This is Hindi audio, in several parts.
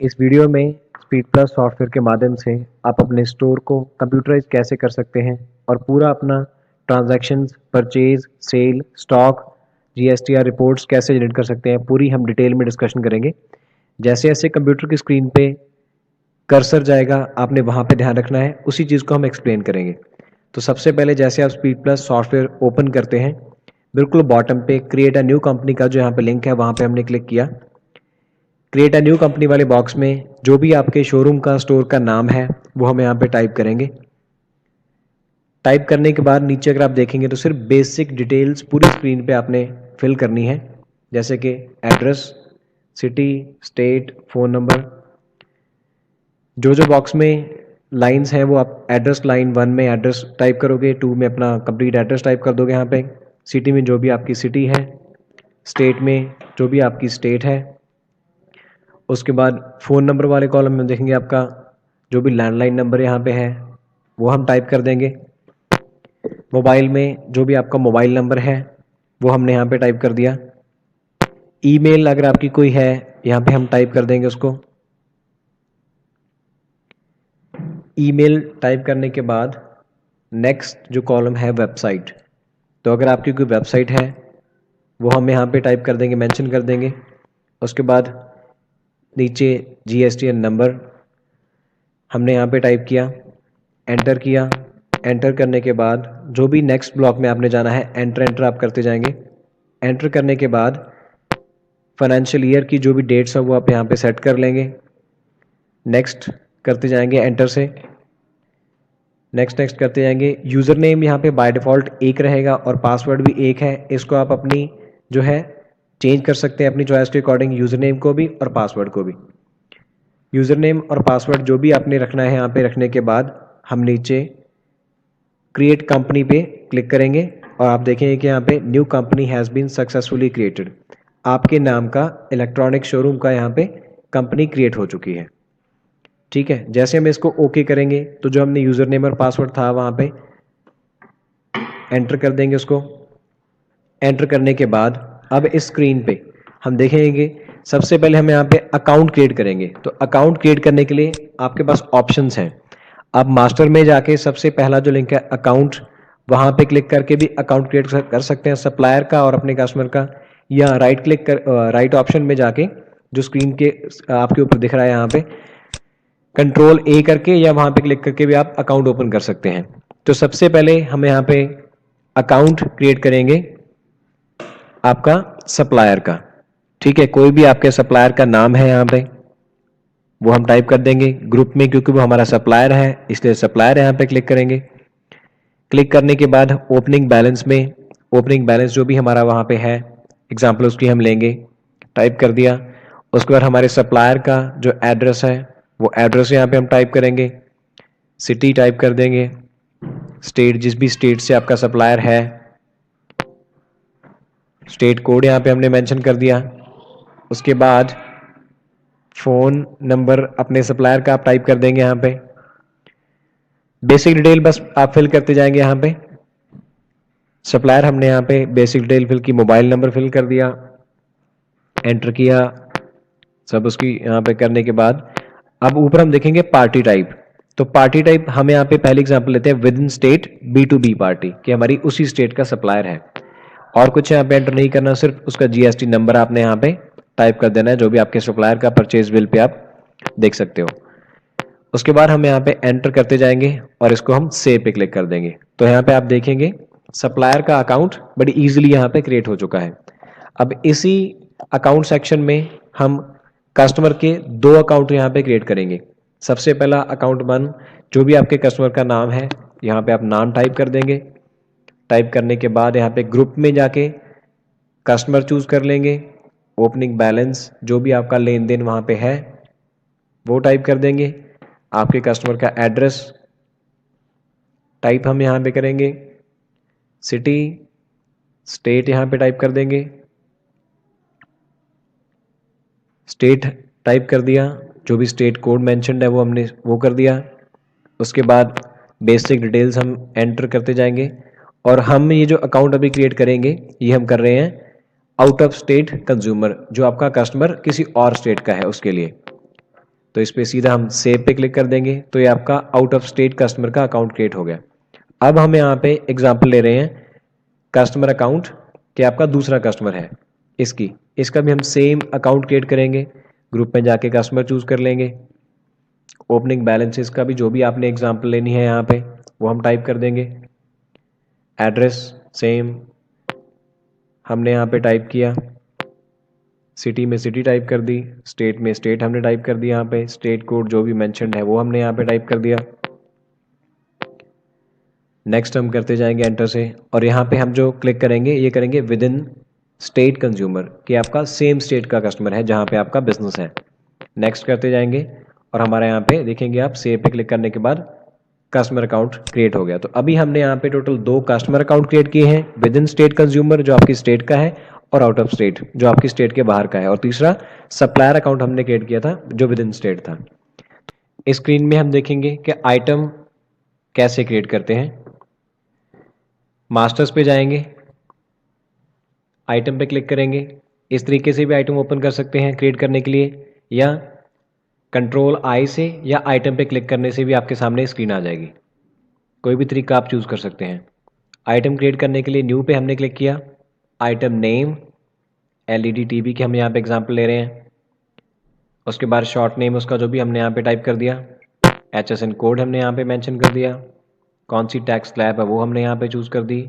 इस वीडियो में स्पीड प्लस सॉफ्टवेयर के माध्यम से आप अपने स्टोर को कंप्यूटराइज कैसे कर सकते हैं और पूरा अपना transactions, purchase, sale, stock, GSTR reports कैसे जनरेट कर सकते हैं, पूरी हम डिटेल में डिस्कशन करेंगे। जैसे जैसे कंप्यूटर की स्क्रीन पे कर्सर जाएगा आपने वहाँ पे ध्यान रखना है, उसी चीज़ को हम एक्सप्लेन करेंगे। तो सबसे पहले जैसे आप स्पीड प्लस सॉफ्टवेयर ओपन करते हैं, बिल्कुल बॉटम पे क्रिएट अ न्यू कंपनी का जो यहाँ पे लिंक है वहाँ पे हमने क्लिक किया। क्रिएट अ न्यू कंपनी वाले बॉक्स में जो भी आपके शोरूम का स्टोर का नाम है वो हम यहाँ पे टाइप करेंगे। टाइप करने के बाद नीचे अगर आप देखेंगे तो सिर्फ बेसिक डिटेल्स पूरी स्क्रीन पे आपने फिल करनी है, जैसे कि address, city, state, phone number. जो जो बॉक्स में लाइंस हैं वो आप एड्रेस लाइन 1 में एड्रेस टाइप करोगे, 2 में अपना कंप्लीट एड्रेस टाइप कर दोगे यहाँ पे, सिटी में जो भी आपकी सिटी है, स्टेट में जो भी आपकी स्टेट है। उसके बाद फ़ोन नंबर वाले कॉलम में देखेंगे आपका जो भी लैंडलाइन नंबर यहाँ पे है वो हम टाइप कर देंगे। मोबाइल में जो भी आपका मोबाइल नंबर है वो हमने यहाँ पे टाइप कर दिया। ईमेल अगर आपकी कोई है यहाँ पे हम टाइप कर देंगे उसको। ईमेल टाइप करने के बाद नेक्स्ट जो कॉलम है वेबसाइट, तो अगर आपकी कोई वेबसाइट है वो हम यहाँ पे टाइप कर देंगे, मेंशन कर देंगे। उसके बाद नीचे जीएसटीएन नंबर हमने यहाँ पे टाइप किया, एंटर किया। एंटर करने के बाद जो भी नेक्स्ट ब्लॉक में आपने जाना है एंटर आप करते जाएंगे। एंटर करने के बाद फाइनेंशियल ईयर की जो भी डेट्स है वो आप यहाँ पे सेट कर लेंगे। नेक्स्ट करते जाएंगे एंटर से, नेक्स्ट नेक्स्ट करते जाएंगे। यूज़र नेम यहाँ पे बाय डिफ़ॉल्ट एक रहेगा और पासवर्ड भी एक है। इसको आप अपनी जो है चेंज कर सकते हैं अपनी चॉइस के अकॉर्डिंग, यूज़र नेम को भी और पासवर्ड को भी। यूज़र नेम और पासवर्ड जो भी आपने रखना है यहाँ पे रखने के बाद हम नीचे क्रिएट कंपनी पे क्लिक करेंगे और आप देखेंगे कि यहाँ पे new company has been successfully created. आपके नाम का इलेक्ट्रॉनिक शोरूम का यहाँ पे कंपनी क्रिएट हो चुकी है। ठीक है, जैसे हम इसको ओके करेंगे तो जो हमने यूज़र नेम और पासवर्ड था वहाँ पे एंटर कर देंगे उसको। एंटर करने के बाद अब इस स्क्रीन पे हम देखेंगे सबसे पहले हम यहाँ पे अकाउंट क्रिएट करेंगे। तो अकाउंट क्रिएट करने के लिए आपके पास ऑप्शंस हैं। आप मास्टर में जाके सबसे पहला जो लिंक है अकाउंट, वहाँ पे क्लिक करके भी अकाउंट क्रिएट कर सकते हैं सप्लायर का और अपने कस्टमर का, या राइट क्लिक कर राइट ऑप्शन में जाके जो स्क्रीन के आपके ऊपर दिख रहा है यहाँ पे कंट्रोल ए करके या वहाँ पे क्लिक करके भी आप अकाउंट ओपन कर सकते हैं। तो सबसे पहले हम यहाँ पे अकाउंट क्रिएट करेंगे आपका सप्लायर का। ठीक है, कोई भी आपके सप्लायर का नाम है यहाँ पे वो हम टाइप कर देंगे ग्रुप में, क्योंकि वो हमारा सप्लायर है इसलिए सप्लायर यहाँ पे क्लिक करेंगे। क्लिक करने के बाद ओपनिंग बैलेंस में ओपनिंग बैलेंस जो भी हमारा वहाँ पे है एग्जाम्पल उसकी हम लेंगे, टाइप कर दिया। उसके बाद हमारे सप्लायर का जो एड्रेस है वो एड्रेस यहाँ पे हम टाइप करेंगे, सिटी टाइप कर देंगे, स्टेट जिस भी स्टेट से आपका सप्लायर है स्टेट कोड यहाँ पे हमने मेंशन कर दिया। उसके बाद फ़ोन नंबर अपने सप्लायर का आप टाइप कर देंगे यहाँ पे। बेसिक डिटेल बस आप फिल करते जाएंगे यहाँ पे। सप्लायर हमने यहाँ पे बेसिक डिटेल फिल की, मोबाइल नंबर फिल कर दिया, एंटर किया। सब उसकी यहाँ पे करने के बाद अब ऊपर हम देखेंगे पार्टी टाइप। तो पार्टी टाइप हम यहाँ पे पहले एग्जांपल लेते हैं with in state B2B party, कि हमारी उसी स्टेट का सप्लायर है। और कुछ यहाँ पे एंटर नहीं करना, सिर्फ उसका जीएसटी नंबर आपने यहाँ पे टाइप कर देना है जो भी आपके सप्लायर का परचेज बिल पे आप देख सकते हो। उसके बाद हम यहाँ पे एंटर करते जाएंगे और इसको हम सेव पे क्लिक कर देंगे। तो यहाँ पे आप देखेंगे सप्लायर का अकाउंट बड़ी इजीली यहाँ पे क्रिएट हो चुका है। अब इसी अकाउंट सेक्शन में हम कस्टमर के 2 अकाउंट यहाँ पे क्रिएट करेंगे। सबसे पहला अकाउंट 1, जो भी आपके कस्टमर का नाम है यहाँ पे आप नाम टाइप कर देंगे। टाइप करने के बाद यहाँ पे ग्रुप में जाके कस्टमर चूज कर लेंगे। ओपनिंग बैलेंस जो भी आपका लेन देन वहाँ पे है वो टाइप कर देंगे। आपके कस्टमर का एड्रेस टाइप हम यहाँ पे करेंगे, सिटी, स्टेट यहाँ पे टाइप कर देंगे, स्टेट टाइप कर दिया, जो भी स्टेट कोड मेंशन्ड है वो हमने वो कर दिया। उसके बाद बेसिक डिटेल्स हम एंटर करते जाएंगे और हम ये जो अकाउंट अभी क्रिएट करेंगे ये हम कर रहे हैं आउट ऑफ स्टेट कंज्यूमर, जो आपका कस्टमर किसी और स्टेट का है उसके लिए। तो इस पर सीधा हम सेव पे क्लिक कर देंगे, तो ये आपका आउट ऑफ स्टेट कस्टमर का अकाउंट क्रिएट हो गया। अब हम यहाँ पे एग्जाम्पल ले रहे हैं कस्टमर अकाउंट कि आपका दूसरा कस्टमर है, इसका भी हम सेम अकाउंट क्रिएट करेंगे। ग्रुप में जाके कस्टमर चूज कर लेंगे। ओपनिंग बैलेंसेस का भी जो भी आपने एग्जाम्पल लेनी है यहाँ पे वो हम टाइप कर देंगे। एड्रेस सेम हमने यहाँ पे टाइप किया, सिटी में सिटी टाइप कर दी, स्टेट में स्टेट हमने टाइप कर दिया, यहाँ पे स्टेट कोड जो भी मेंशन्ड है वो हमने यहाँ पे टाइप कर दिया। नेक्स्ट हम करते जाएंगे एंटर से, और यहाँ पे हम जो क्लिक करेंगे ये करेंगे विद इन स्टेट कंज्यूमर कि आपका सेम स्टेट का कस्टमर है जहाँ पे आपका बिजनेस है। नेक्स्ट करते जाएंगे और हमारे यहाँ पे देखेंगे आप सेव पे क्लिक करने के बाद कस्टमर अकाउंट क्रिएट हो गया। तो अभी हमने यहाँ पे टोटल 2 कस्टमर अकाउंट क्रिएट किए हैं, विद इन स्टेट कंज्यूमर जो आपकी स्टेट का है और आउट ऑफ स्टेट जो आपकी स्टेट के बाहर का है, और तीसरा सप्लायर अकाउंट हमने क्रिएट किया था जो विद इन स्टेट था। इस स्क्रीन में हम देखेंगे कि आइटम कैसे क्रिएट करते हैं। मास्टर्स पे जाएंगे, आइटम पे क्लिक करेंगे। इस तरीके से भी आइटम ओपन कर सकते हैं क्रिएट करने के लिए, या कंट्रोल आई से या आइटम पे क्लिक करने से भी आपके सामने स्क्रीन आ जाएगी। कोई भी तरीका आप चूज कर सकते हैं। आइटम क्रिएट करने के लिए न्यू पे हमने क्लिक किया, आइटम नेम एलईडी टीवी के हम यहाँ पे एग्जांपल ले रहे हैं, उसके बाद शॉर्ट नेम उसका जो भी हमने यहाँ पे टाइप कर दिया, HSN कोड हमने यहाँ पे मेंशन कर दिया, कौन सी टैक्स स्लैब है वो हमने यहाँ पे चूज कर दी,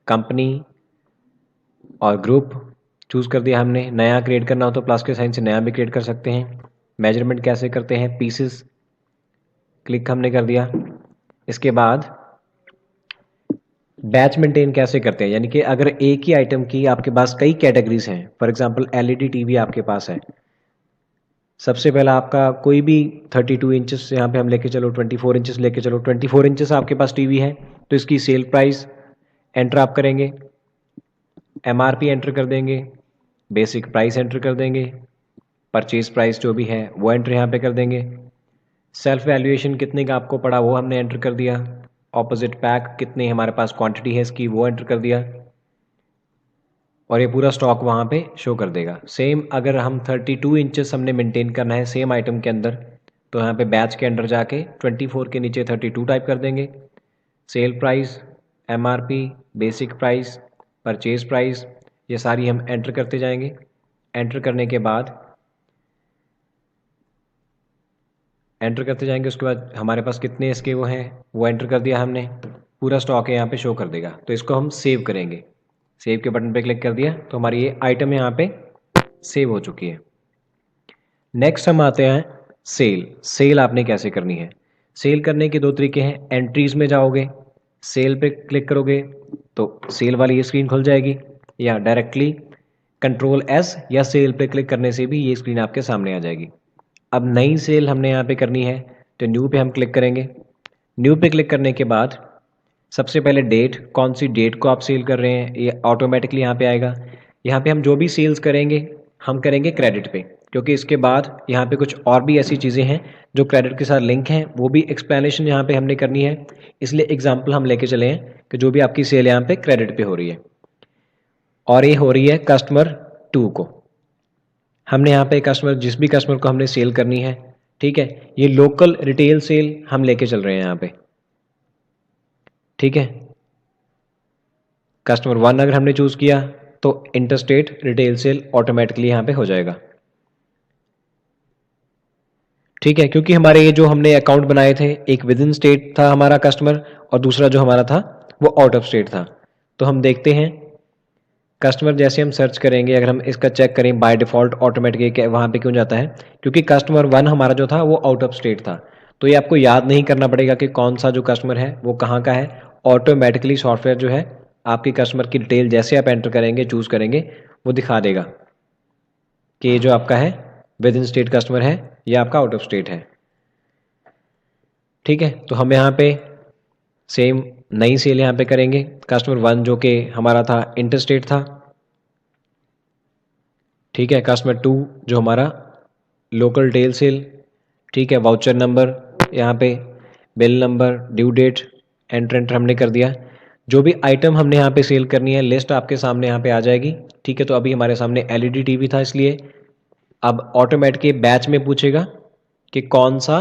कंपनी और ग्रुप चूज कर दिया हमने। नया क्रिएट करना हो तो प्लस के साइन से नया भी क्रिएट कर सकते हैं। मेजरमेंट कैसे करते हैं, पीसेस क्लिक हमने कर दिया। इसके बाद बैच मेंटेन कैसे करते हैं, यानी कि अगर एक ही आइटम की आपके पास कई कैटेगरीज हैं, फॉर एग्जांपल एलईडी टीवी आपके पास है, सबसे पहला आपका कोई भी 32 इंचेस यहाँ पे हम लेके चलो, 24 इंचेस लेके चलो, 24 इंचेस आपके पास टीवी है तो इसकी सेल प्राइस एंटर आप करेंगे, MRP एंटर कर देंगे, बेसिक प्राइस एंटर कर देंगे, परचेज प्राइस जो भी है वो एंटर यहाँ पे कर देंगे, सेल्फ वैल्यूएशन कितने का आपको पड़ा वो हमने एंटर कर दिया, ऑपोजिट पैक कितनी हमारे पास क्वांटिटी है इसकी वो एंटर कर दिया, और ये पूरा स्टॉक वहाँ पे शो कर देगा। सेम अगर हम 32 इंचेस हमने मेंटेन करना है सेम आइटम के अंदर, तो यहाँ पे बैच के अंदर जाके 24 के नीचे 32 टाइप कर देंगे, sale price, MRP, basic price, purchase price, ये सारी हम एंटर करते जाएंगे। एंटर करने के बाद उसके बाद हमारे पास कितने इसके वो हैं वो एंटर कर दिया हमने, पूरा स्टॉक है यहाँ पे शो कर देगा। तो इसको हम सेव करेंगे, सेव के बटन पे क्लिक कर दिया तो हमारी ये आइटम यहाँ पे सेव हो चुकी है। नेक्स्ट हम आते हैं सेल आपने कैसे करनी है। सेल करने के 2 तरीके हैं, एंट्रीज में जाओगे, सेल पे क्लिक करोगे तो सेल वाली ये स्क्रीन खुल जाएगी, या डायरेक्टली कंट्रोल S या सेल पे क्लिक करने से भी ये स्क्रीन आपके सामने आ जाएगी। अब नई सेल हमने यहाँ पे करनी है तो न्यू पे हम क्लिक करेंगे। न्यू पे क्लिक करने के बाद सबसे पहले डेट, कौन सी डेट को आप सेल कर रहे हैं ये ऑटोमेटिकली यहाँ पे आएगा। यहाँ पे हम जो भी सेल्स करेंगे हम करेंगे क्रेडिट पे, क्योंकि इसके बाद यहाँ पे कुछ और भी ऐसी चीज़ें हैं जो क्रेडिट के साथ लिंक हैं, वो भी एक्सप्लेनेशन यहाँ पे हमने करनी है। इसलिए एग्जाम्पल हम लेके चले हैं कि जो भी आपकी सेल यहाँ पे क्रेडिट पे हो रही है, और ये हो रही है कस्टमर 2 को। हमने यहाँ पे जिस भी कस्टमर को हमने सेल करनी है, ठीक है, ये लोकल रिटेल सेल हम लेके चल रहे हैं यहाँ पे, ठीक है। कस्टमर 1 अगर हमने चूज किया तो इंटरस्टेट रिटेल सेल ऑटोमेटिकली यहाँ पे हो जाएगा, ठीक है, क्योंकि हमारे ये जो हमने अकाउंट बनाए थे, एक विद इन स्टेट था हमारा कस्टमर और दूसरा जो हमारा था वो आउट ऑफ स्टेट था। तो हम देखते हैं कस्टमर जैसे हम सर्च करेंगे, अगर हम इसका चेक करें बाय डिफ़ॉल्ट ऑटोमेटिक वहाँ पे क्यों जाता है, क्योंकि कस्टमर 1 हमारा जो था वो आउट ऑफ स्टेट था। तो ये आपको याद नहीं करना पड़ेगा कि कौन सा जो कस्टमर है वो कहाँ का है, ऑटोमेटिकली सॉफ्टवेयर जो है आपकी कस्टमर की डिटेल जैसे आप एंटर करेंगे चूज़ करेंगे वो दिखा देगा कि ये जो आपका है विद इन स्टेट कस्टमर है या आपका आउट ऑफ स्टेट है, ठीक है। तो हम यहाँ पे सेम नई सेल यहाँ पे करेंगे, कस्टमर 1 जो कि हमारा था इंटरस्टेट था, ठीक है, कस्टमर 2 जो हमारा लोकल टेल सेल, ठीक है, वाउचर नंबर यहाँ पे, bill number, due date enter हमने कर दिया। जो भी आइटम हमने यहाँ पे सेल करनी है लिस्ट आपके सामने यहाँ पे आ जाएगी, ठीक है। तो अभी हमारे सामने एलईडी टीवी था इसलिए अब ऑटोमेटिक बैच में पूछेगा कि कौन सा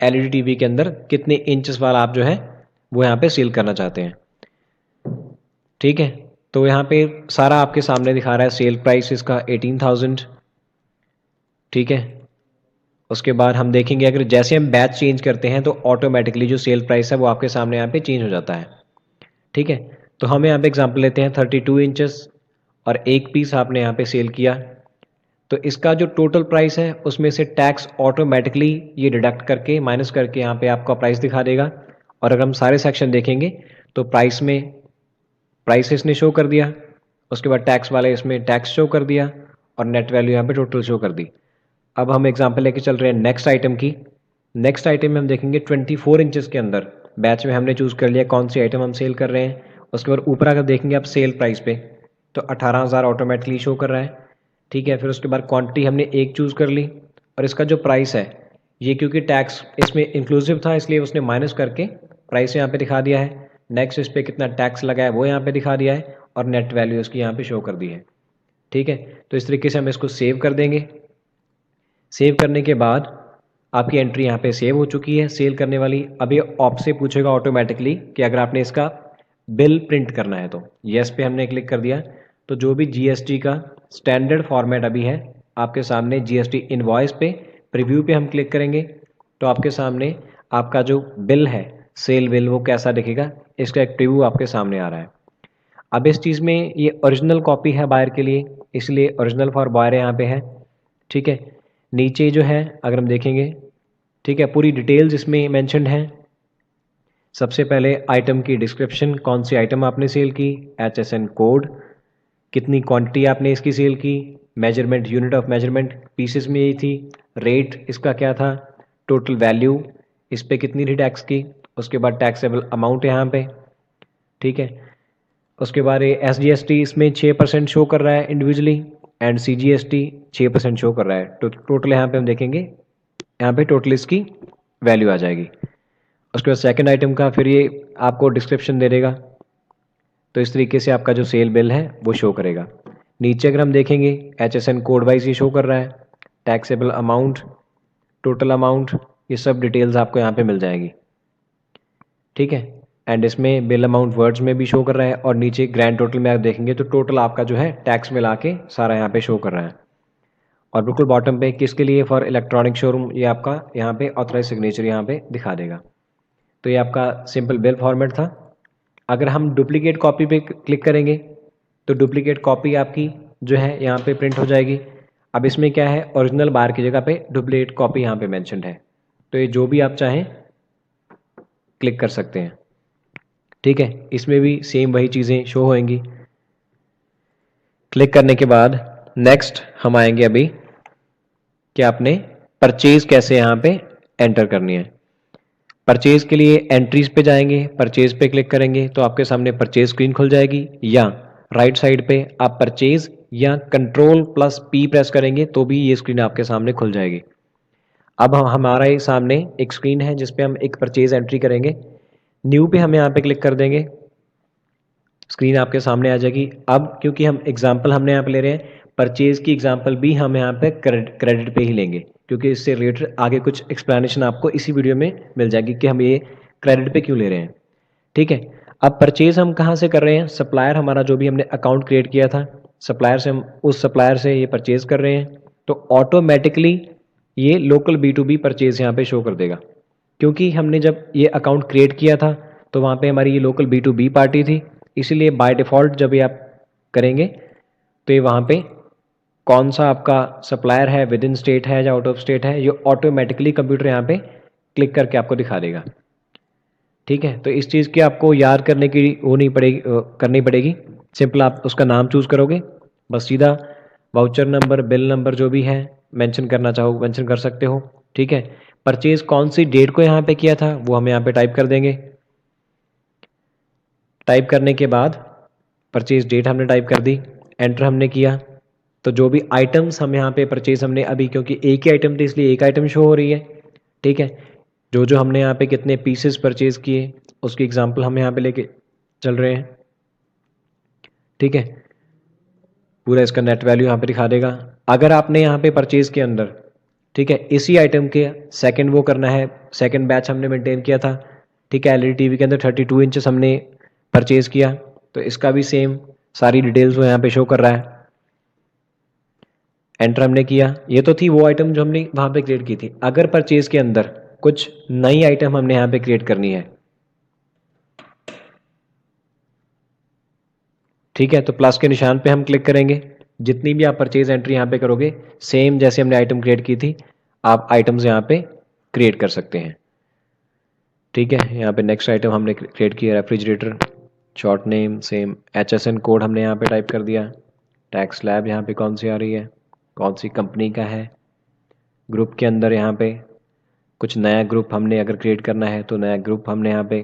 एलईडी टीवी के अंदर कितने इंचेस वाला आप जो है वो यहाँ पे सेल करना चाहते हैं। ठीक है, तो यहाँ पे सारा आपके सामने दिखा रहा है। सेल प्राइस इसका 18,000। ठीक है, उसके बाद हम देखेंगे अगर जैसे हम बैच चेंज करते हैं तो ऑटोमेटिकली जो सेल प्राइस है वो आपके सामने यहाँ पे चेंज हो जाता है। ठीक है, तो हम यहाँ पे एग्जांपल लेते हैं 32 इंचेस और एक पीस आपने यहाँ पे सेल किया, तो इसका जो टोटल प्राइस है उसमें से टैक्स ऑटोमेटिकली ये डिडक्ट करके माइनस करके यहाँ पे आपका प्राइस दिखा देगा। और अगर हम सारे सेक्शन देखेंगे तो प्राइस में प्राइस इसने शो कर दिया, उसके बाद टैक्स वाले इसमें टैक्स शो कर दिया और नेट वैल्यू यहाँ पे टोटल शो कर दी। अब हम एग्जांपल लेके चल रहे हैं नेक्स्ट आइटम की। नेक्स्ट आइटम में हम देखेंगे 24 इंचेस के अंदर बैच में हमने चूज़ कर लिया कौन सी आइटम हम सेल कर रहे हैं। उसके बाद ऊपर अगर देखेंगे आप सेल प्राइस पे तो 18,000 ऑटोमेटिकली शो कर रहा है। ठीक है, फिर उसके बाद क्वांटिटी हमने एक चूज़ कर ली और इसका जो प्राइस है ये क्योंकि टैक्स इसमें इंक्लूसिव था इसलिए उसने माइनस करके प्राइस यहाँ पे दिखा दिया है। नेक्स्ट इस पर कितना टैक्स लगा है वो यहाँ पे दिखा दिया है और नेट वैल्यू उसकी यहाँ पे शो कर दी है। ठीक है, तो इस तरीके से हम इसको सेव कर देंगे। सेव करने के बाद आपकी एंट्री यहाँ पे सेव हो चुकी है सेल करने वाली। अब ये आपसे पूछेगा ऑटोमेटिकली कि अगर आपने इसका बिल प्रिंट करना है तो यस पे हमने क्लिक कर दिया। तो जो भी जीएसटी का स्टैंडर्ड फॉर्मेट अभी है आपके सामने, जीएसटी इनवॉइस पे प्रीव्यू पे हम क्लिक करेंगे तो आपके सामने आपका जो बिल है सेल बिल वो कैसा दिखेगा, इसका एक प्रीव्यू आपके सामने आ रहा है। अब इस चीज़ में ये ओरिजिनल कॉपी है बायर के लिए, इसलिए ओरिजिनल फॉर बायर यहाँ पे है। ठीक है, नीचे जो है अगर हम देखेंगे, ठीक है, पूरी डिटेल्स इसमें मेंशन्ड है। सबसे पहले आइटम की डिस्क्रिप्शन, कौन सी आइटम आपने सेल की, HSN कोड, कितनी क्वांटिटी आपने इसकी सेल की, measurement unit of measurement pieces में यही थी, रेट इसका क्या था, टोटल वैल्यू इस पे कितनी थी टैक्स की, उसके बाद टैक्सेबल अमाउंट यहाँ पे। ठीक है, उसके बाद SGST इसमें 6% शो कर रहा है इंडिविजुअली एंड CGST 6% शो कर रहा है। तो टोटल यहाँ पे हम देखेंगे, यहाँ पे टोटल इसकी वैल्यू आ जाएगी। उसके बाद सेकंड आइटम का फिर ये आपको डिस्क्रिप्शन दे देगा। तो इस तरीके से आपका जो सेल बिल है वो शो करेगा। नीचे अगर हम देखेंगे HSN कोड वाइज ये शो कर रहा है, टैक्सेबल अमाउंट, टोटल अमाउंट, ये सब डिटेल्स आपको यहाँ पे मिल जाएगी। ठीक है, एंड इसमें बिल अमाउंट वर्ड्स में भी शो कर रहा है और नीचे ग्रैंड टोटल में आप देखेंगे तो टोटल आपका जो है टैक्स मिला के सारा यहाँ पे शो कर रहा है। और बिल्कुल बॉटम पे किसके लिए, फॉर इलेक्ट्रॉनिक शोरूम, ये आपका यहाँ पे ऑथराइज सिग्नेचर यहाँ पे दिखा देगा। तो ये आपका सिंपल बिल फॉर्मेट था। अगर हम डुप्लीकेट कॉपी पे क्लिक करेंगे तो डुप्लीकेट कॉपी आपकी जो है यहाँ पे प्रिंट हो जाएगी। अब इसमें क्या है, ओरिजिनल बार की जगह पे डुप्लीकेट कॉपी यहाँ पे मेंशन्ड है, तो ये जो भी आप चाहें क्लिक कर सकते हैं। ठीक है, इसमें भी सेम वही चीज़ें शो होंगी। क्लिक करने के बाद नेक्स्ट हम आएंगे अभी कि आपने परचेज कैसे यहाँ पे एंटर करनी है। परचेज के लिए एंट्रीज पे जाएंगे, परचेज पे क्लिक करेंगे तो आपके सामने परचेज स्क्रीन खुल जाएगी, या राइट साइड पे आप परचेज या Ctrl+P प्रेस करेंगे तो भी ये स्क्रीन आपके सामने खुल जाएगी। अब हमारा ही सामने एक स्क्रीन है जिसपे हम एक परचेज एंट्री करेंगे। न्यू पे हम यहाँ पे क्लिक कर देंगे, स्क्रीन आपके सामने आ जाएगी। अब क्योंकि हम एग्जाम्पल हमने यहाँ पे ले रहे हैं, परचेज की एग्जाम्पल भी हम यहाँ पे क्रेडिट पे ही लेंगे क्योंकि इससे रिलेटेड आगे कुछ एक्सप्लेनेशन आपको इसी वीडियो में मिल जाएगी कि हम ये क्रेडिट पे क्यों ले रहे हैं। ठीक है, अब परचेज हम कहाँ से कर रहे हैं, सप्लायर हमारा जो भी हमने अकाउंट क्रिएट किया था सप्लायर से, हम उस सप्लायर से ये परचेज कर रहे हैं तो ऑटोमेटिकली ये लोकल B2B परचेज यहाँ पे शो कर देगा। क्योंकि हमने जब ये अकाउंट क्रिएट किया था तो वहाँ पे हमारी ये लोकल B2B पार्टी थी, इसीलिए बाय डिफ़ॉल्ट जब ये आप करेंगे तो ये वहाँ पे कौन सा आपका सप्लायर है, विद इन स्टेट है या आउट ऑफ स्टेट है, ये ऑटोमेटिकली कंप्यूटर यहाँ पे क्लिक करके आपको दिखा देगा। ठीक है, तो इस चीज़ की आपको याद करने की वो नहीं पड़ेगी, करनी पड़ेगी। सिंपल आप उसका नाम चूज़ करोगे, बस सीधा वाउचर नंबर, बिल नंबर जो भी है मेंशन करना चाहो मेंशन कर सकते हो। ठीक है, परचेज कौन सी डेट को यहाँ पे किया था वो हम यहाँ पे टाइप कर देंगे। टाइप करने के बाद परचेज डेट हमने टाइप कर दी, एंटर हमने किया तो जो भी आइटम्स हम यहाँ पे परचेज हमने अभी, क्योंकि एक ही आइटम थी इसलिए एक आइटम शो हो रही है। ठीक है, जो जो हमने यहाँ पे कितने पीसेस परचेज किए उसकी एग्जांपल हम यहाँ पे लेके चल रहे हैं। ठीक है, पूरा इसका नेट वैल्यू यहाँ पे दिखा देगा। अगर आपने यहाँ पे परचेज के अंदर, ठीक है। इसी आइटम के सेकंड वो करना है, सेकंड बैच हमने मेंटेन किया था, ठीक है। एलईडी टीवी के अंदर 32 इंचेस हमने परचेज किया, तो इसका भी सेम सारी डिटेल्स वो यहाँ पे शो कर रहा है। एंटर हमने किया, ये तो थी वो आइटम जो हमने वहाँ पे क्रिएट की थी। अगर परचेज के अंदर कुछ नई आइटम हमने यहाँ पे क्रिएट करनी है, ठीक है, तो प्लस के निशान पे हम क्लिक करेंगे। जितनी भी आप परचेज एंट्री यहाँ पे करोगे, सेम जैसे हमने आइटम क्रिएट की थी, आप आइटम्स यहाँ पे क्रिएट कर सकते हैं, ठीक है। यहाँ पे नेक्स्ट आइटम हमने क्रिएट किया refrigerator, short name same, HSN code हमने यहाँ पे टाइप कर दिया। टैक्स स्लैब यहाँ पे कौन सी आ रही है, कौन सी कंपनी का है। ग्रुप के अंदर यहाँ पे कुछ नया ग्रुप हमने अगर क्रिएट करना है तो नया ग्रुप हमने यहाँ पे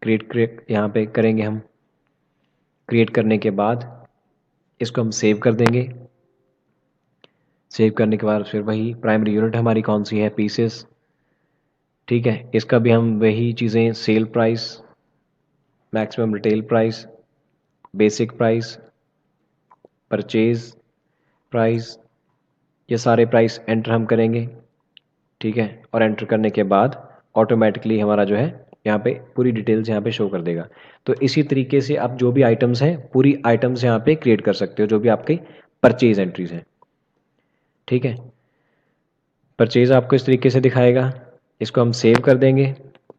क्रिएट यहाँ पे करेंगे हम। क्रिएट करने के बाद इसको हम सेव कर देंगे। सेव करने के बाद फिर वही प्राइमरी यूनिट हमारी कौन सी है, पीसेस, ठीक है। इसका भी हम वही चीज़ें, sale price, maximum retail price, basic price, purchase price, ये सारे प्राइस एंटर हम करेंगे, ठीक है। और एंटर करने के बाद ऑटोमेटिकली हमारा जो है यहाँ पे पूरी डिटेल्स यहाँ पे शो कर देगा। तो इसी तरीके से आप जो भी आइटम्स हैं, पूरी आइटम्स यहाँ पे क्रिएट कर सकते हो, जो भी आपकी परचेज एंट्रीज हैं, ठीक है। परचेज आपको इस तरीके से दिखाएगा। इसको हम सेव कर देंगे,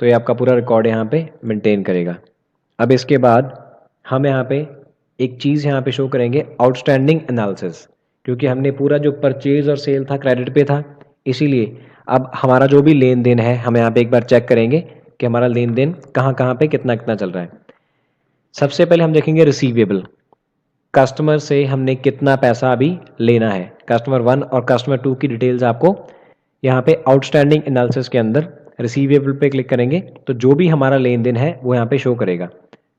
तो ये आपका पूरा रिकॉर्ड यहाँ पे मेंटेन करेगा। अब इसके बाद हम यहाँ पे एक चीज़ यहाँ पे शो करेंगे, आउटस्टैंडिंग एनालिसिस, क्योंकि हमने पूरा जो परचेज और सेल था क्रेडिट पे था, इसीलिए अब हमारा जो भी लेन देन है हम यहाँ पे एक बार चेक करेंगे कि हमारा लेन देन कहाँ कहाँ पे कितना कितना चल रहा है। सबसे पहले हम देखेंगे रिसीवेबल, कस्टमर से हमने कितना पैसा अभी लेना है। कस्टमर 1 और कस्टमर 2 की डिटेल्स आपको यहाँ पे आउटस्टैंडिंग एनालिसिस के अंदर रिसीवेबल पे क्लिक करेंगे तो जो भी हमारा लेन देन है वो यहाँ पे शो करेगा,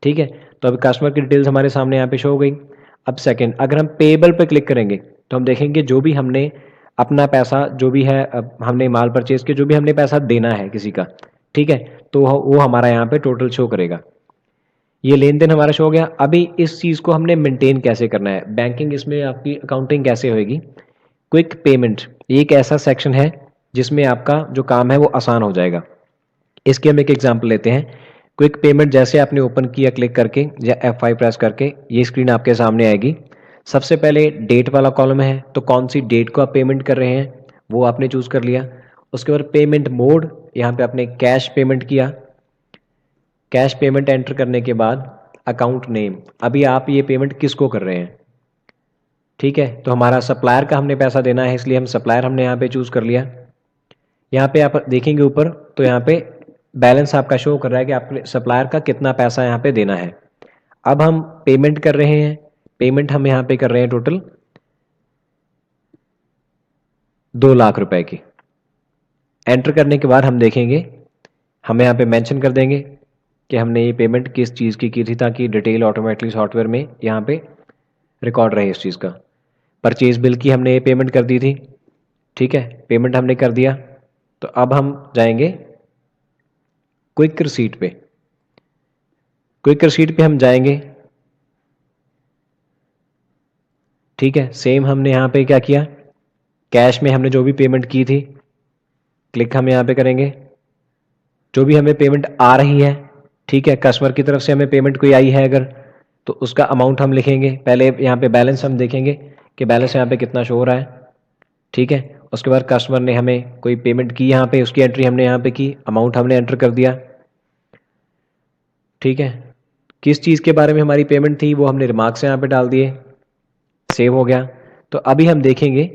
ठीक है। तो अभी कस्टमर की डिटेल्स हमारे सामने यहाँ पे शो हो गई। अब सेकंड, अगर हम पेएबल पे क्लिक करेंगे तो हम देखेंगे जो भी हमने अपना पैसा, जो भी है हमने माल परचेज के जो भी हमने पैसा देना है किसी का, ठीक है, तो वो हमारा यहाँ पे टोटल शो करेगा। ये लेन देन हमारा शो हो गया। अभी इस चीज़ को हमने मेंटेन कैसे करना है, बैंकिंग इसमें आपकी अकाउंटिंग कैसे होएगी। क्विक पेमेंट एक ऐसा सेक्शन है जिसमें आपका जो काम है वो आसान हो जाएगा। इसके हम एक एग्जांपल लेते हैं। क्विक पेमेंट जैसे आपने ओपन किया क्लिक करके या F5 प्रेस करके, ये स्क्रीन आपके सामने आएगी। सबसे पहले डेट वाला कॉलम है, तो कौन सी डेट को आप पेमेंट कर रहे हैं वो आपने चूज कर लिया। उसके बाद पेमेंट मोड, यहाँ पे आपने कैश पेमेंट किया। कैश पेमेंट एंटर करने के बाद अकाउंट नेम, अभी आप ये पेमेंट किसको कर रहे हैं, ठीक है। तो हमारा सप्लायर का हमने पैसा देना है, इसलिए हम सप्लायर हमने यहाँ पे चूज कर लिया। यहाँ पे आप देखेंगे ऊपर तो यहाँ पे बैलेंस आपका शो कर रहा है कि आपके सप्लायर का कितना पैसा यहाँ पे देना है। अब हम पेमेंट कर रहे हैं, पेमेंट हम यहाँ पे कर रहे हैं टोटल 2 लाख रुपए की। एंटर करने के बाद हम देखेंगे, हम यहाँ पे मेंशन कर देंगे कि हमने ये पेमेंट किस चीज़ की थी, ताकि डिटेल ऑटोमेटिकली सॉफ्टवेयर में यहाँ पे रिकॉर्ड रहे इस चीज़ का। परचेज बिल की हमने ये पेमेंट कर दी थी, ठीक है, पेमेंट हमने कर दिया। तो अब हम जाएंगे क्विक रिसीट पे। क्विक रिसीट पे हम जाएंगे, ठीक है। सेम हमने यहाँ पे क्या किया, कैश में हमने जो भी पेमेंट की थी, क्लिक हम यहाँ पे करेंगे। जो भी हमें पेमेंट आ रही है, ठीक है, कस्टमर की तरफ से हमें पेमेंट कोई आई है अगर, तो उसका अमाउंट हम लिखेंगे। पहले यहाँ पे बैलेंस हम देखेंगे कि बैलेंस यहाँ पे कितना शो हो रहा है, ठीक है। उसके बाद कस्टमर ने हमें कोई पेमेंट की, यहाँ पे उसकी एंट्री हमने यहाँ पे की, अमाउंट हमने एंटर कर दिया, ठीक है। किस चीज़ के बारे में हमारी पेमेंट थी वो हमने रिमार्क्स यहाँ पे डाल दिए, सेव हो गया। तो अभी हम देखेंगे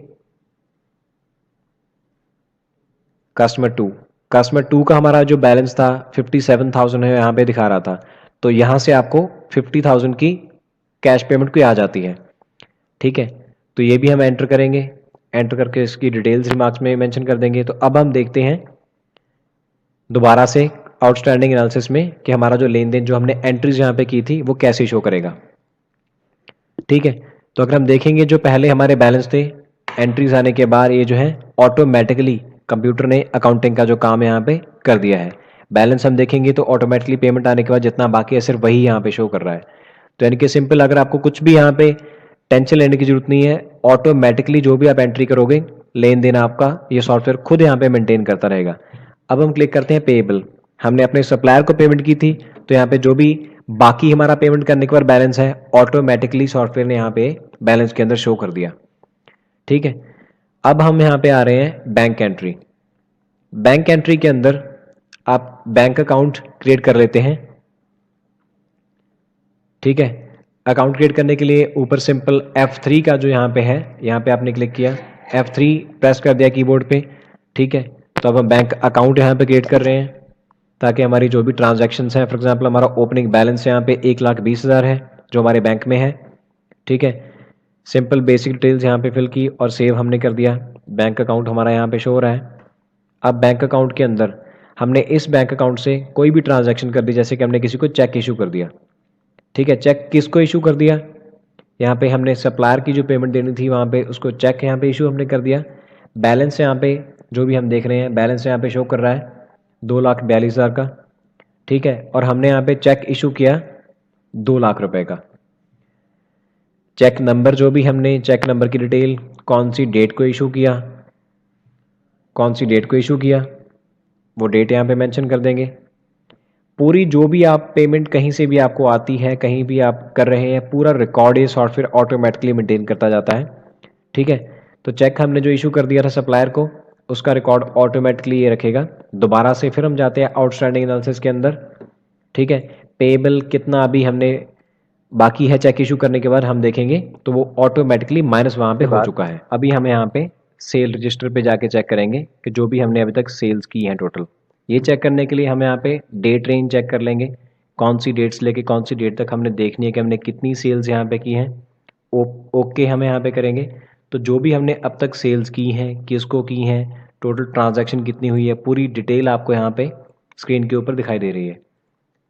कस्टमर टू का हमारा जो बैलेंस था 57,000 है, यहाँ पे दिखा रहा था। तो यहाँ से आपको 50,000 की कैश पेमेंट कोई आ जाती है, ठीक है। तो ये भी हम एंटर करेंगे, एंटर करके इसकी डिटेल्स रिमार्क्स में मेंशन कर देंगे। तो अब हम देखते हैं दोबारा से आउटस्टैंडिंग एनालिसिस में कि हमारा जो लेन देन जो हमने एंट्रीज यहाँ पे की थी वो कैसे शो करेगा, ठीक है। तो अगर हम देखेंगे जो पहले हमारे बैलेंस थे, एंट्रीज आने के बाद ये जो है ऑटोमेटिकली कंप्यूटर ने अकाउंटिंग का जो काम है यहाँ पे कर दिया है। बैलेंस हम देखेंगे तो ऑटोमेटिकली पेमेंट आने के बाद जितना बाकी है सिर्फ वही यहाँ पे शो कर रहा है। तो यानी कि सिंपल, अगर आपको कुछ भी यहाँ पे टेंशन लेने की जरूरत नहीं है, ऑटोमेटिकली जो भी आप एंट्री करोगे लेन देन आपका ये सॉफ्टवेयर खुद यहाँ पे मेंटेन करता रहेगा। अब हम क्लिक करते हैं पेएबल। हमने अपने सप्लायर को पेमेंट की थी, तो यहाँ पे जो भी बाकी हमारा पेमेंट करने के बाद बैलेंस है, ऑटोमेटिकली सॉफ्टवेयर ने यहाँ पे बैलेंस के अंदर शो कर दिया। ठीक है, अब हम यहाँ पे आ रहे हैं बैंक एंट्री। बैंक एंट्री के अंदर आप बैंक अकाउंट क्रिएट कर लेते हैं। ठीक है, अकाउंट क्रिएट करने के लिए ऊपर सिंपल F3 का जो यहाँ पे है, यहाँ पे आपने क्लिक किया, F3 प्रेस कर दिया कीबोर्ड पे। ठीक है, तो अब हम बैंक अकाउंट यहाँ पे क्रिएट कर रहे हैं ताकि हमारी जो भी ट्रांजैक्शंस हैं, फॉर एग्जांपल हमारा ओपनिंग बैलेंस यहाँ पे 1,20,000 है जो हमारे बैंक में है। ठीक है, सिंपल बेसिक डिटेल्स यहाँ पे फिल की और सेव हमने कर दिया। बैंक अकाउंट हमारा यहाँ पे शो हो रहा है। अब बैंक अकाउंट के अंदर हमने इस बैंक अकाउंट से कोई भी ट्रांजैक्शन कर दी, जैसे कि हमने किसी को चेक इशू कर दिया। ठीक है, चेक किसको इशू कर दिया, यहाँ पे हमने सप्लायर की जो पेमेंट देनी थी वहाँ पे उसको चेक यहाँ पे इशू हमने कर दिया। बैलेंस यहाँ पे जो भी हम देख रहे हैं, बैलेंस यहाँ पे शो कर रहा है 2,42,000 का। ठीक है, और हमने यहाँ पे चेक इशू किया 2 लाख रुपए का। चेक नंबर जो भी हमने चेक नंबर की डिटेल, कौन सी डेट को इशू किया, कौन सी डेट को इशू किया, वो डेट यहाँ पे मेंशन कर देंगे। पूरी जो भी आप पेमेंट कहीं से भी आपको आती है, कहीं भी आप कर रहे हैं, पूरा रिकॉर्ड ये सॉफ्टवेयर ऑटोमेटिकली मेंटेन करता जाता है। ठीक है, तो चेक हमने जो इशू कर दिया था सप्लायर को, उसका रिकॉर्ड ऑटोमेटिकली ये रखेगा। दोबारा से फिर हम जाते हैं आउटस्टैंडिंग एनालिसिस के अंदर। ठीक है, पेएबल कितना अभी हमने बाकी है चेक इशू करने के बाद हम देखेंगे, तो वो ऑटोमेटिकली माइनस वहाँ पे हो चुका है। अभी हम यहाँ पे सेल रजिस्टर पे जाके चेक करेंगे कि जो भी हमने अभी तक सेल्स की हैं टोटल। ये चेक करने के लिए हम यहाँ पे डेट रेंज चेक कर लेंगे, कौन सी डेट से लेके कौन सी डेट तक हमने देखनी है कि हमने कितनी सेल्स यहाँ पे की हैं। ओके हम यहाँ पे करेंगे, तो जो भी हमने अब तक सेल्स की हैं, किसको की हैं, टोटल ट्रांजैक्शन कितनी हुई है, पूरी डिटेल आपको यहाँ पे स्क्रीन के ऊपर दिखाई दे रही है।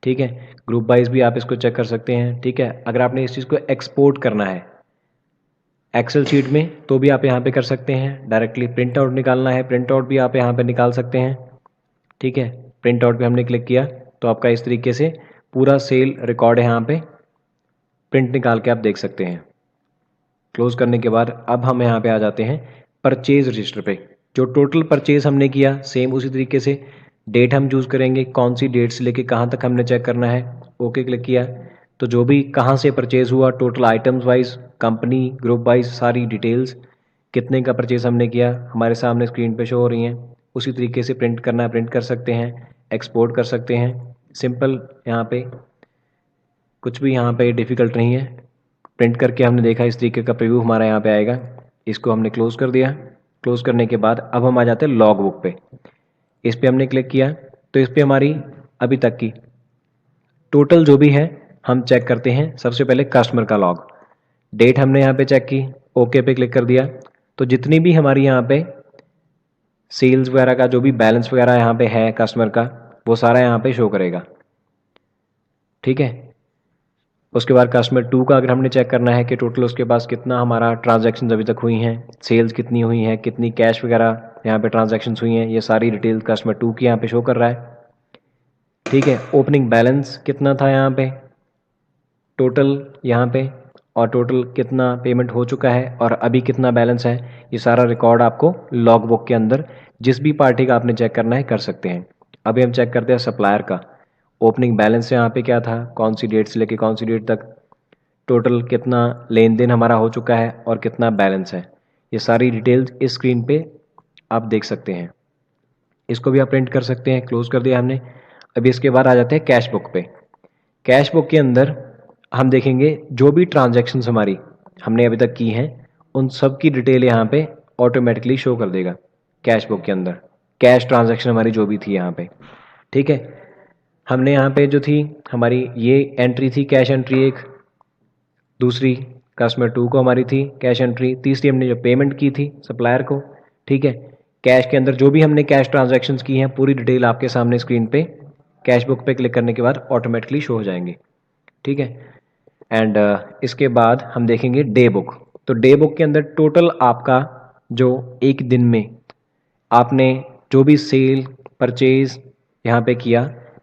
ठीक है, ग्रुप वाइज भी आप इसको चेक कर सकते हैं। ठीक है, अगर आपने इस चीज़ को एक्सपोर्ट करना है एक्सेल शीट में तो भी आप यहाँ पे कर सकते हैं। डायरेक्टली प्रिंट आउट निकालना है, प्रिंट आउट भी आप यहाँ पे निकाल सकते हैं। ठीक है, प्रिंट आउट पे हमने क्लिक किया तो आपका इस तरीके से पूरा सेल रिकॉर्ड है, यहाँ पे प्रिंट निकाल के आप देख सकते हैं। क्लोज करने के बाद अब हम यहाँ पे आ जाते हैं परचेज रजिस्टर पे। जो टोटल परचेज हमने किया सेम उसी तरीके से डेट हम चूज़ करेंगे, कौन सी डेट से लेके कहाँ तक हमने चेक करना है। ओके क्लिक किया तो जो भी कहाँ से परचेज हुआ, total items wise, company, group wise, सारी डिटेल्स, कितने का परचेज हमने किया हमारे सामने स्क्रीन पे शो हो रही हैं। उसी तरीके से प्रिंट करना है, प्रिंट कर सकते हैं, एक्सपोर्ट कर सकते हैं। सिंपल, यहाँ पे कुछ भी यहाँ पे डिफ़िकल्ट नहीं है। प्रिंट करके हमने देखा इस तरीके का प्रीव्यू हमारा यहाँ पे आएगा। इसको हमने क्लोज़ कर दिया। क्लोज़ करने के बाद अब हम आ जाते हैं लॉग बुक पे। इस पे हमने क्लिक किया तो इस पे हमारी अभी तक की टोटल जो भी है हम चेक करते हैं। सबसे पहले कस्टमर का लॉग, डेट हमने यहाँ पे चेक की, ओके पे क्लिक कर दिया तो जितनी भी हमारी यहाँ पे सेल्स वगैरह का जो भी बैलेंस वगैरह यहाँ पे है कस्टमर का, वो सारा यहाँ पे शो करेगा। ठीक है, उसके बाद कस्टमर 2 का अगर हमने चेक करना है कि टोटल उसके पास कितना हमारा ट्रांजैक्शन अभी तक हुई हैं, सेल्स कितनी हुई हैं, कितनी कैश वगैरह यहाँ पे ट्रांजैक्शंस हुई हैं, ये सारी डिटेल कस्टमर 2 की यहाँ पे शो कर रहा है। ठीक है, ओपनिंग बैलेंस कितना था यहाँ पे, टोटल यहाँ पे, और टोटल कितना पेमेंट हो चुका है और अभी कितना बैलेंस है, ये सारा रिकॉर्ड आपको लॉग बुक के अंदर जिस भी पार्टी का आपने चेक करना है कर सकते हैं। अभी हम चेक करते हैं सप्लायर का। ओपनिंग बैलेंस यहाँ पे क्या था, कौन सी डेट से लेके कौन सी डेट तक, टोटल कितना लेन देन हमारा हो चुका है और कितना बैलेंस है, ये सारी डिटेल्स इस स्क्रीन पे आप देख सकते हैं। इसको भी आप प्रिंट कर सकते हैं। क्लोज कर दिया हमने। अभी इसके बाद आ जाते हैं कैश बुक पे। कैश बुक के अंदर हम देखेंगे जो भी ट्रांजैक्शंस हमारी हमने अभी तक की हैं उन सब की डिटेल यहाँ पे ऑटोमेटिकली शो कर देगा कैश बुक के अंदर, कैश ट्रांजैक्शन हमारी जो भी थी यहाँ पे। ठीक है, हमने यहाँ पे जो थी हमारी ये एंट्री थी कैश एंट्री एक, दूसरी कस्टमर 2 को हमारी थी कैश एंट्री, तीसरी हमने जो पेमेंट की थी सप्लायर को। ठीक है, कैश के अंदर जो भी हमने कैश ट्रांजैक्शंस की हैं पूरी डिटेल आपके सामने स्क्रीन पे कैश बुक पे क्लिक करने के बाद ऑटोमेटिकली शो हो जाएंगी। ठीक है, एंड इसके बाद हम देखेंगे डे बुक। तो डे बुक के अंदर टोटल आपका जो एक दिन में आपने जो भी सेल परचेज यहाँ पे किया,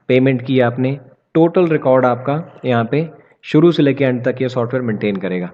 पेमेंट की आपने, टोटल रिकॉर्ड आपका यहाँ पे शुरू से लेकर एंड तक ये सॉफ्टवेयर मेंटेन करेगा।